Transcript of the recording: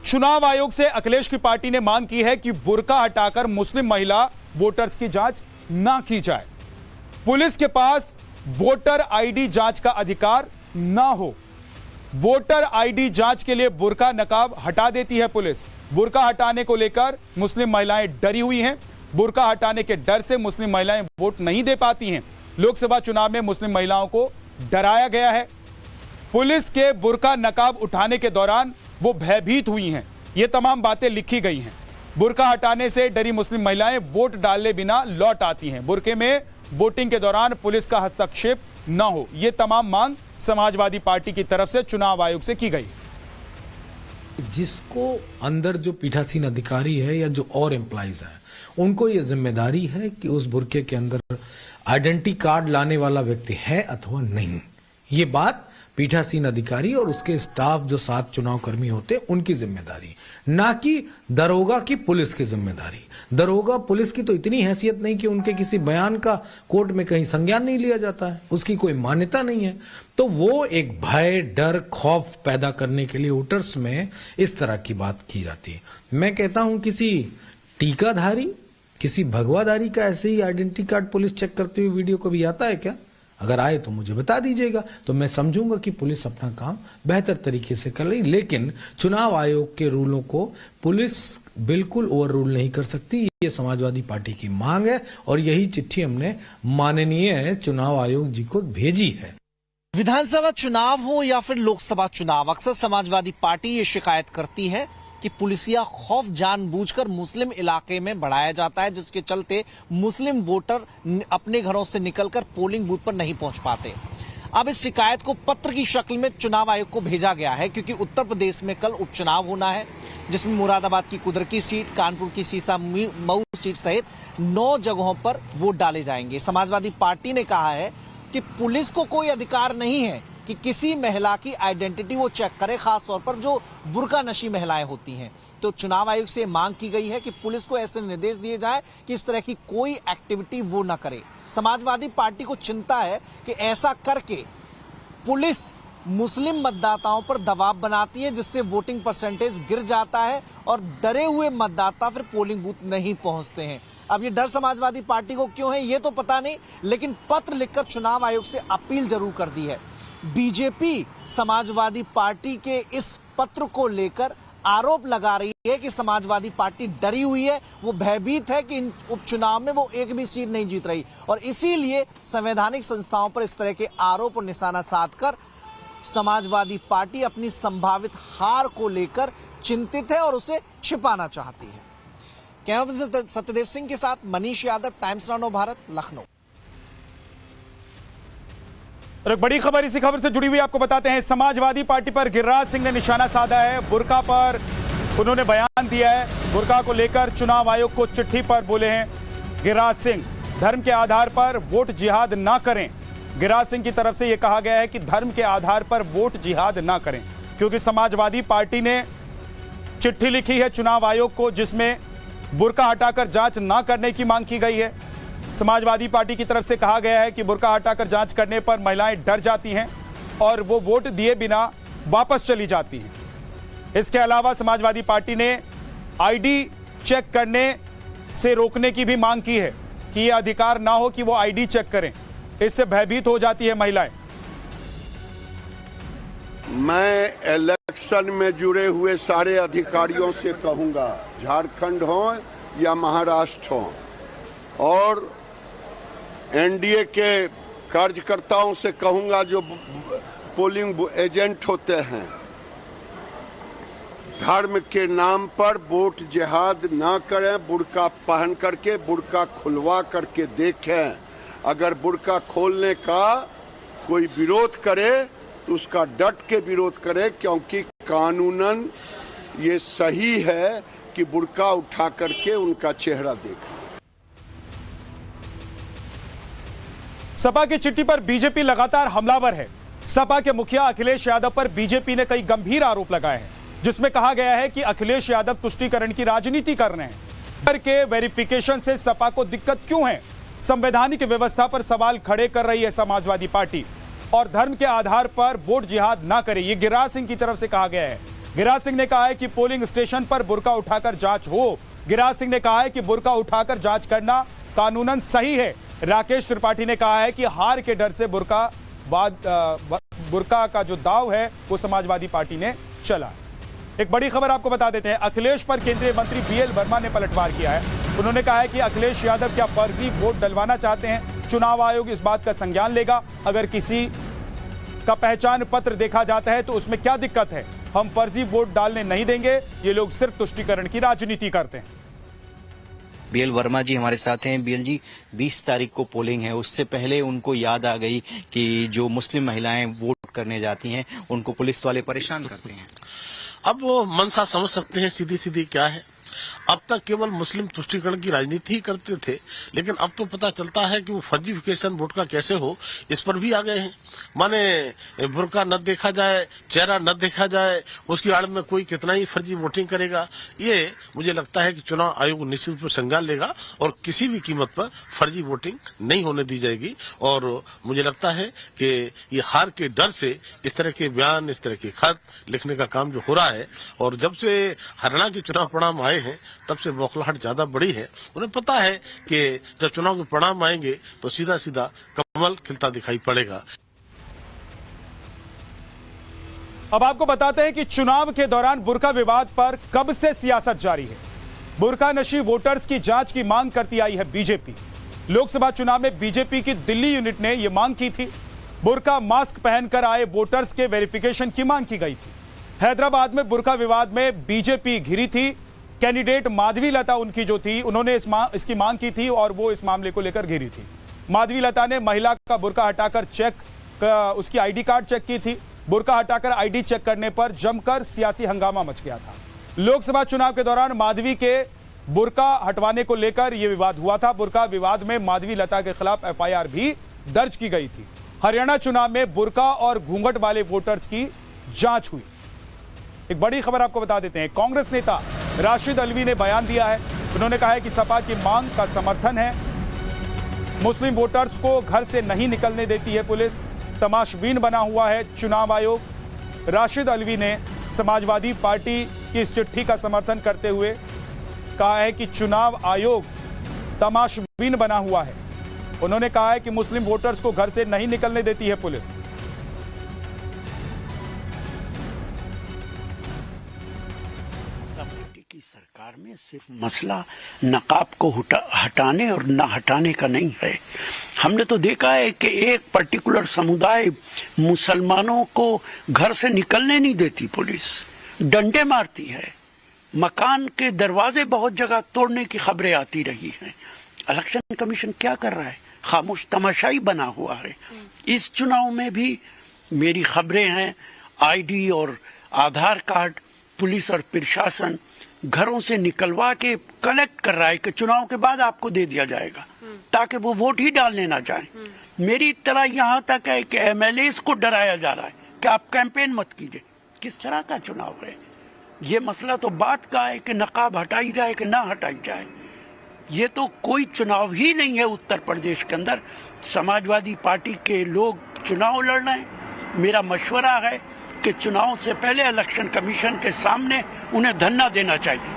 चुनाव आयोग से अखिलेश की पार्टी ने मांग की है कि बुर्का हटाकर मुस्लिम महिला वोटर्स की जांच ना की जाए। पुलिस के पास वोटर आईडी जांच का अधिकार ना हो। वोटर आईडी जांच के लिए बुर्का नकाब हटा देती है पुलिस। बुर्का हटाने को लेकर मुस्लिम महिलाएं डरी हुई हैं। बुर्का हटाने के डर से मुस्लिम महिलाएं वोट नहीं दे पाती हैं। लोकसभा चुनाव में मुस्लिम महिलाओं को डराया गया है। पुलिस के बुर्का नकाब उठाने के दौरान वो भयभीत हुई हैं। ये तमाम बातें लिखी गई हैं। बुर्का हटाने से डरी मुस्लिम महिलाएं वोट डाले बिना लौट आती हैं। बुर्के में वोटिंग के दौरान पुलिस का हस्तक्षेप न हो, ये तमाम मांग समाजवादी पार्टी की तरफ से चुनाव आयोग से की गई। जिसको अंदर जो पीठासीन अधिकारी है या जो और एम्प्लॉइज है, उनको ये जिम्मेदारी है कि उस बुर्के के अंदर आइडेंटिटी कार्ड लाने वाला व्यक्ति है अथवा नहीं। ये बात पीठासीन अधिकारी और उसके स्टाफ जो 7 चुनाव कर्मी होते हैं उनकी जिम्मेदारी, ना कि दरोगा की पुलिस की जिम्मेदारी। दरोगा पुलिस की तो इतनी हैसियत नहीं कि उनके किसी बयान का कोर्ट में कहीं संज्ञान नहीं लिया जाता है, उसकी कोई मान्यता नहीं है। तो वो एक भय, डर, खौफ पैदा करने के लिए वोटर्स में इस तरह की बात की जाती है। मैं कहता हूं किसी टीकाधारी, किसी भगवाधारी का ऐसे ही आइडेंटिटी कार्ड पुलिस चेक करते हुए वीडियो कभी आता है क्या? अगर आए तो मुझे बता दीजिएगा, तो मैं समझूंगा कि पुलिस अपना काम बेहतर तरीके से कर रही। लेकिन चुनाव आयोग के रूलों को पुलिस बिल्कुल ओवर रूल नहीं कर सकती। ये समाजवादी पार्टी की मांग है और यही चिट्ठी हमने माननीय चुनाव आयोग जी को भेजी है। विधानसभा चुनाव हो या फिर लोकसभा चुनाव, अक्सर समाजवादी पार्टी ये शिकायत करती है कि पुलिसिया खौफ जानबूझकर मुस्लिम इलाके में बढ़ाया जाता है, जिसके चलते मुस्लिम वोटर अपने घरों से निकलकर पोलिंग बूथ पर नहीं पहुंच पाते। अब इस शिकायत को पत्र की शक्ल में चुनाव आयोग को भेजा गया है, क्योंकि उत्तर प्रदेश में कल उपचुनाव होना है, जिसमें मुरादाबाद की कुदरती सीट, कानपुर की सीसा मऊ सीट सहित 9 जगहों पर वोट डाले जाएंगे। समाजवादी पार्टी ने कहा है कि पुलिस को कोई अधिकार नहीं है कि किसी महिला की आइडेंटिटी वो चेक करे, खास तौर पर जो बुर्का नशी महिलाएं होती हैं। तो चुनाव आयोग से मांग की गई है कि पुलिस को ऐसे निर्देश दिए जाए कि इस तरह की कोई एक्टिविटी वो ना करे। समाजवादी पार्टी को चिंता है कि ऐसा करके पुलिस मुस्लिम मतदाताओं पर दबाव बनाती है, जिससे वोटिंग परसेंटेज गिर जाता है और डरे हुए मतदाता फिर पोलिंग बूथ नहीं पहुंचते हैं। अब ये डर समाजवादी पार्टी को क्यों है ये तो पता नहीं, लेकिन पत्र लिखकर चुनाव आयोग से अपील जरूर कर दी है। बीजेपी समाजवादी पार्टी के इस पत्र को लेकर आरोप लगा रही है कि समाजवादी पार्टी डरी हुई है, वो भयभीत है कि इन उपचुनाव में वो एक भी सीट नहीं जीत रही, और इसीलिए संवैधानिक संस्थाओं पर इस तरह के आरोप और निशाना साधकर समाजवादी पार्टी अपनी संभावित हार को लेकर चिंतित है और उसे छिपाना चाहती है। कैमरा पर्सन सत्यदेव सिंह के साथ मनीष यादव, टाइम्स नाउ भारत, लखनऊ। और एक बड़ी खबर इसी खबर से जुड़ी हुई आपको बताते हैं। समाजवादी पार्टी पर गिरिराज सिंह ने निशाना साधा है। बुर्का पर उन्होंने बयान दिया है। बुर्का को लेकर चुनाव आयोग को चिट्ठी पर बोले हैं गिरिराज सिंह, धर्म के आधार पर वोट जिहाद ना करें। गिरिराज सिंह की तरफ से यह कहा गया है कि धर्म के आधार पर वोट जिहाद ना करें, क्योंकि समाजवादी पार्टी ने चिट्ठी लिखी है चुनाव आयोग को, जिसमें बुर्का हटाकर जांच ना करने की मांग की गई है। समाजवादी पार्टी की तरफ से कहा गया है कि बुर्का हटाकर जांच करने पर महिलाएं डर जाती हैं और वो वोट दिए बिना वापस चली जाती हैं। इसके अलावा समाजवादी पार्टी ने आईडी चेक करने से रोकने की भी मांग की है कि यह अधिकार ना हो कि वो आईडी चेक करें, इससे भयभीत हो जाती है महिलाएं। मैं इलेक्शन में जुड़े हुए सारे अधिकारियों से कहूंगा, झारखंड हो या महाराष्ट्र हो, और एनडीए के कार्यकर्ताओं से कहूंगा जो पोलिंग एजेंट होते हैं, धर्म के नाम पर वोट जिहाद ना करें। बुर्का पहन करके, बुर्का खुलवा करके देखें। अगर बुर्का खोलने का कोई विरोध करे तो उसका डट के विरोध करे, क्योंकि कानूनन ये सही है कि बुर्का उठा करके उनका चेहरा देखें। सपा की चिट्ठी पर बीजेपी लगातार हमलावर है। सपा के मुखिया अखिलेश यादव पर बीजेपी ने कई गंभीर आरोप लगाए हैं, जिसमें कहा गया है कि अखिलेश यादव तुष्टीकरण की राजनीति कर रहे हैं। घर के वेरिफिकेशन से सपा को दिक्कत क्यों है? संवैधानिक व्यवस्था पर सवाल खड़े कर रही है समाजवादी पार्टी, और धर्म के आधार पर वोट जिहाद ना करे, ये गिरिराज सिंह की तरफ से कहा गया है। गिरिराज सिंह ने कहा है कि पोलिंग स्टेशन पर बुर्का उठाकर जांच हो। गिरिराज सिंह ने कहा है कि बुर्का उठाकर जांच करना कानूनन सही है। राकेश त्रिपाठी ने कहा है कि हार के डर से बुर्का का जो दाव है वो समाजवादी पार्टी ने चला। एक बड़ी खबर आपको बता देते हैं, अखिलेश पर केंद्रीय मंत्री बीएल वर्मा ने पलटवार किया है। उन्होंने कहा है कि अखिलेश यादव क्या फर्जी वोट डलवाना चाहते हैं? चुनाव आयोग इस बात का संज्ञान लेगा। अगर किसी का पहचान पत्र देखा जाता है तो उसमें क्या दिक्कत है? हम फर्जी वोट डालने नहीं देंगे। ये लोग सिर्फ तुष्टीकरण की राजनीति करते हैं। बीएल वर्मा जी हमारे साथ हैं। बीएल जी, 20 तारीख को पोलिंग है, उससे पहले उनको याद आ गई कि जो मुस्लिम महिलाएं वोट करने जाती हैं उनको पुलिस वाले परेशान करते हैं। अब वो मनसा समझ सकते हैं सीधी सीधी क्या है। अब तक केवल मुस्लिम तुष्टीकरण की राजनीति ही करते थे, लेकिन अब तो पता चलता है कि वो फर्जीफिकेशन वोट का कैसे हो, इस पर भी आ गए हैं। माने बुर्का न देखा जाए, चेहरा न देखा जाए, उसकी आड़ में कोई कितना ही फर्जी वोटिंग करेगा। ये मुझे लगता है कि चुनाव आयोग निश्चित रूप से संज्ञान लेगा और किसी भी कीमत पर फर्जी वोटिंग नहीं होने दी जाएगी। और मुझे लगता है कि ये हार के डर से इस तरह के बयान, इस तरह के खत लिखने का काम जो हो रहा है, और जब से हरियाणा के चुनाव परिणाम आए हैं तब से बौखलाहट ज्यादा बढ़ी है। उन्हें पता है कि जब चुनाव के परिणाम आएंगे तो सीधा सीधा कमल खिलता दिखाई पड़ेगा। अब आपको बताते हैं कि चुनाव के दौरान बुर्का विवाद पर कब से सियासत जारी है। बुर्का नशी वोटर्स की जांच की मांग करती आई है बीजेपी। लोकसभा चुनाव में बीजेपी की दिल्ली यूनिट ने यह मांग की थी। बुर्का मास्क पहनकर आए वोटर्स के वेरिफिकेशन की मांग की गई थी। हैदराबाद में बुर्का विवाद में बीजेपी घिरी थी। कैंडिडेट माधवी लता उनकी जो थी, उन्होंने इसकी मांग की थी और वो इस मामले को लेकर घिरी थी। माधवी लता ने महिला का बुर्का हटाकर उसकी आईडी कार्ड चेक की थी। बुर्का हटाकर आईडी चेक करने पर जमकर सियासी हंगामा मच गया था। लोकसभा चुनाव के दौरान माधवी के बुर्का हटवाने को लेकर यह विवाद हुआ था। बुर्का विवाद में माधवी लता के खिलाफ एफआईआर भी दर्ज की गई थी। हरियाणा चुनाव में बुर्का और घूंघट वाले वोटर्स की जांच हुई। एक बड़ी खबर आपको बता देते हैं, कांग्रेस नेता राशिद अल्वी ने बयान दिया है। उन्होंने कहा है कि सपा की मांग का समर्थन है। मुस्लिम वोटर्स को घर से नहीं निकलने देती है पुलिस। तमाशबीन बना हुआ है चुनाव आयोग। राशिद अल्वी ने समाजवादी पार्टी की इस चिट्ठी का समर्थन करते हुए कहा है कि चुनाव आयोग तमाशबीन बना हुआ है। उन्होंने कहा है कि मुस्लिम वोटर्स को घर से नहीं निकलने देती है पुलिस। की सरकार में सिर्फ मसला नकाब को हटाने और न हटाने का नहीं है। हमने तो देखा है कि एक पर्टिकुलर समुदाय मुसलमानों को घर से निकलने नहीं देती, पुलिस डंडे मारती है। मकान के दरवाजे बहुत जगह तोड़ने की खबरें आती रही हैं। इलेक्शन कमीशन क्या कर रहा है? खामोश तमाशाई बना हुआ है। इस चुनाव में भी मेरी खबरें हैं, आईडी और आधार कार्ड पुलिस और प्रशासन घरों से निकलवा के कलेक्ट कर रहा है कि चुनाव के बाद आपको दे दिया जाएगा, ताकि वो वोट ही डालने ना जाए। मेरी तरह यहाँ तक है कि एमएलएस को डराया जा रहा है कि आप कैंपेन मत कीजिए। किस तरह का चुनाव है ये? मसला तो बात का है कि नकाब हटाई जाए कि ना हटाई जाए। ये तो कोई चुनाव ही नहीं है उत्तर प्रदेश के अंदर। समाजवादी पार्टी के लोग चुनाव लड़ रहे हैं। मेरा मशवरा है कि चुनाव से पहले इलेक्शन कमीशन के सामने उन्हें धरना देना चाहिए।